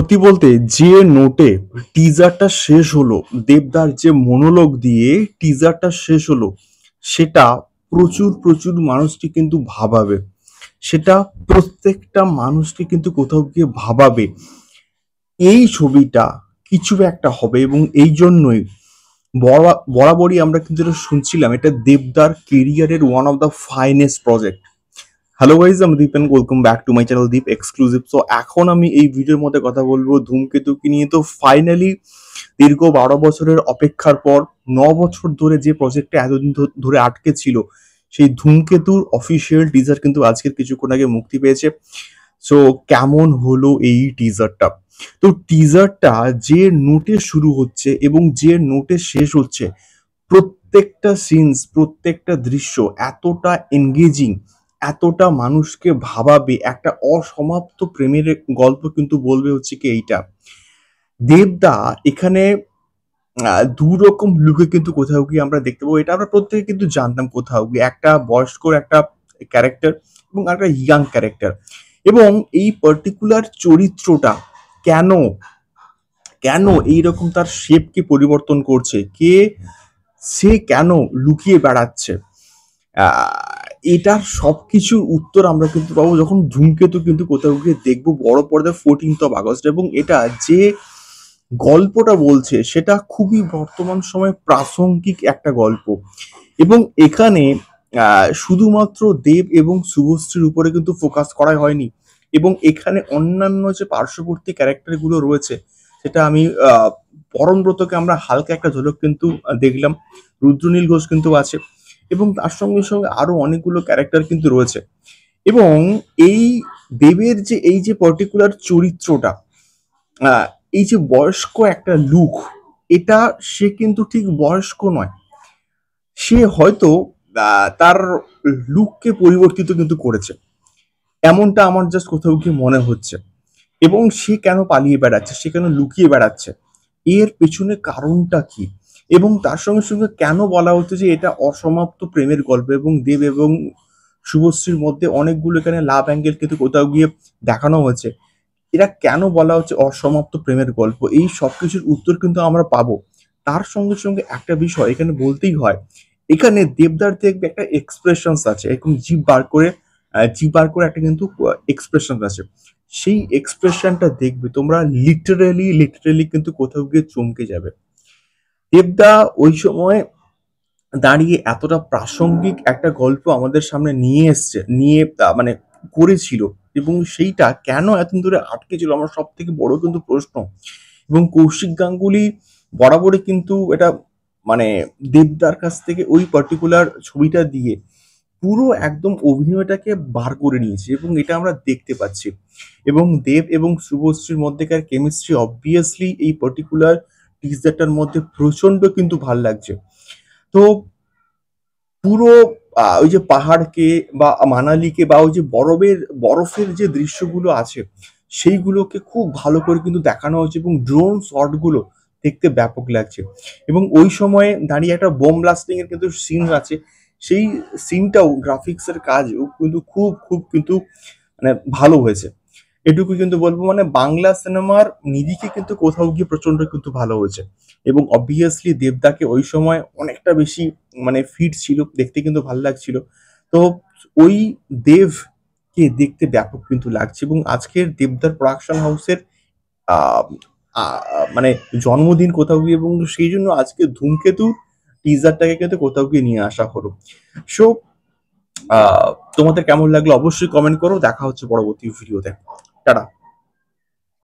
সত্যি বলতে যে নোটে টিজারটা শেষ হলো, দেবদার যে মনোলগ দিয়ে টিজারটা শেষ হলো, সেটা প্রচুর প্রচুর মানুষকে কিন্তু ভাবাবে। সেটা প্রত্যেকটা মানুষকে কিন্তু কোথাও গিয়ে ভাবাবে। এই ছবিটা কিছু একটা হবে এবং এই জন্যই বরাবরই আমরা কিন্তু এটা শুনছিলাম, এটা দেবদার কেরিয়ারের one of the finest project. Hello guys, আমি Deep and welcome back to my channel Deep exclusive. So এখন আমি এই ভিডিওর মধ্যে কথা বলবো ধূমকেতুকে নিয়ে। তো ফাইনালি দীর্ঘ 12 বছরের অপেক্ষার পর 9 বছর ধরে যে প্রজেক্টটা এতদিন ধরে আটকে ছিল, সেই ধূমকেতুর অফিসিয়াল টিজার কিন্তু আজকের কিছুক্ষণ আগে মুক্তি পেয়েছে। সো কেমন হলো এই টিজারটা? তো টিজারটা যে নোটে শুরু হচ্ছে এবং যে নোটে শেষ হচ্ছে, প্রত্যেকটা সিনস, প্রত্যেকটা দৃশ্য এতটা এনগেজিং, এতটা মানুষকে ভাবাবে। একটা অসমাপ্ত প্রেমের গল্প কিন্তু বলবে হচ্ছে কি এইটা। দেবদা এখানে দু রকম লুকে কিন্তু কোথাও গিয়ে আমরা দেখতে পাবো। এটা আমরা প্রত্যেকে কিন্তু জানতাম কোথাও গিয়ে, একটা বয়স্কর একটা ক্যারেক্টার এবং একটা ইয়াং ক্যারেক্টার। এবং এই পার্টিকুলার চরিত্রটা কেন কেন এইরকম তার শেপকে পরিবর্তন করছে, সে কেন লুকিয়ে বেড়াচ্ছে, এটার সবকিছুর উত্তর আমরা কিন্তু পাবো যখন ধূমকেতু কিন্তু কোথাও গিয়ে দেখবো বড় পর্দায় 14th অফ আগস্ট। এবং এটা যে গল্পটা বলছে সেটা খুবই বর্তমান সময়ে প্রাসঙ্গিক একটা গল্প। এবং এখানে শুধুমাত্র দেব এবং শুভশ্রীর উপরে কিন্তু ফোকাস করা হয়নি, এবং এখানে অন্যান্য যে পার্শ্ববর্তী ক্যারেক্টার গুলো রয়েছে, সেটা আমি পরমব্রতকে আমরা হালকা একটা ঝলক কিন্তু দেখলাম, রুদ্রনীল ঘোষ কিন্তু আছে, এবং তার সঙ্গে সঙ্গে আরো অনেকগুলো ক্যারেক্টার কিন্তু রয়েছে। এবং এই দেবের যে এই যে পার্টিকুলার চরিত্রটা, আহ, এই যে বয়স্ক একটা লুক, এটা সে কিন্তু ঠিক বয়স্ক নয়। সে হয়তো তার লুককে পরিবর্তিত কিন্তু করেছে, এমনটা আমার জাস্ট কোথাও গিয়ে মনে হচ্ছে। এবং সে কেন পালিয়ে বেড়াচ্ছে, সে কেন লুকিয়ে বেড়াচ্ছে, এর পেছনে কারণটা কি? এবং তার সঙ্গে সঙ্গে কেন বলা হচ্ছে যে এটা অসমাপ্ত প্রেমের গল্প, এবং দেব এবং শুভশ্রীর মধ্যে অনেকগুলো এখানে লাভ অ্যাঙ্গেল কিন্তু কোথাও গিয়ে দেখানো হয়েছে, এরা কেন বলা হচ্ছে অসমাপ্ত প্রেমের গল্প? এই সবকিছুর উত্তর কিন্তু আমরা পাবো। তার সঙ্গে সঙ্গে একটা বিষয় এখানে বলতেই হয়, এখানে দেবদার দেখবে একটা এক্সপ্রেশনস আছে, এরকম জিভ বার করে একটা কিন্তু এক্সপ্রেশন আছে। সেই এক্সপ্রেশনটা দেখবে তোমরা, লিটারেলি কিন্তু কোথাও গিয়ে চমকে যাবে। দেবদা ওই সময় দাঁড়িয়ে এতটা প্রাসঙ্গিক একটা গল্প আমাদের সামনে নিয়ে এসছে, মানে করেছিল, এবং সেইটা কেন এতদিন ধরে আটকে ছিল আমার সব থেকে বড় কিন্তু প্রশ্ন। এবং কৌশিক গাঙ্গুলি বরাবরই কিন্তু এটা, মানে দেবদার কাছ থেকে ওই পার্টিকুলার ছবিটা দিয়ে পুরো একদম অভিনয়টাকে বার করে নিয়েছে, এবং এটা আমরা দেখতে পাচ্ছি। এবং দেব এবং শুভশ্রীর মধ্যেকার কেমিস্ট্রি অবভিয়াসলি এই পার্টিকুলার টিজারটার মধ্যে প্রচন্ড কিন্তু ভাল লাগছে। তো পুরো ওই যে পাহাড়কে বা মানালিকে বা ওই যে বরফের যে দৃশ্যগুলো আছে, সেইগুলোকে খুব ভালো করে কিন্তু দেখানো হয়েছে, এবং ড্রোন শট গুলো দেখতে ব্যাপক লাগছে। এবং ওই সময়ে দাঁড়িয়ে একটা বোম ব্লাস্টিং এর কিন্তু সিন আছে, সেই সিনটাও গ্রাফিক্স এর কাজ কিন্তু খুব খুব কিন্তু মানে ভালো হয়েছে। এটুকু কিন্তু বলবো, মানে বাংলা সিনেমার নিরিখে কিন্তু কোথাও গিয়ে প্রচন্ড কিন্তু ভালো হয়েছে। এবং অবভিয়াসলি দেবদাকে ওই সময় অনেকটা বেশি মানে ফিট ছিল, দেখতে কিন্তু ভালো লাগছিল। তো ওই দেবকে দেখতে ব্যাপক কিন্তু লাগছে। এবং আজকের দেবদার প্রোডাকশন হাউসের আহ মানে জন্মদিন কোথাও গিয়ে, এবং সেই জন্য আজকে ধূমকেতু টিজারটাকে কিন্তু কোথাও গিয়ে নিয়ে আসা হলো। সো তোমাদের কেমন লাগলো অবশ্যই কমেন্ট করো। দেখা হচ্ছে পরবর্তী ভিডিওতে। টাটা।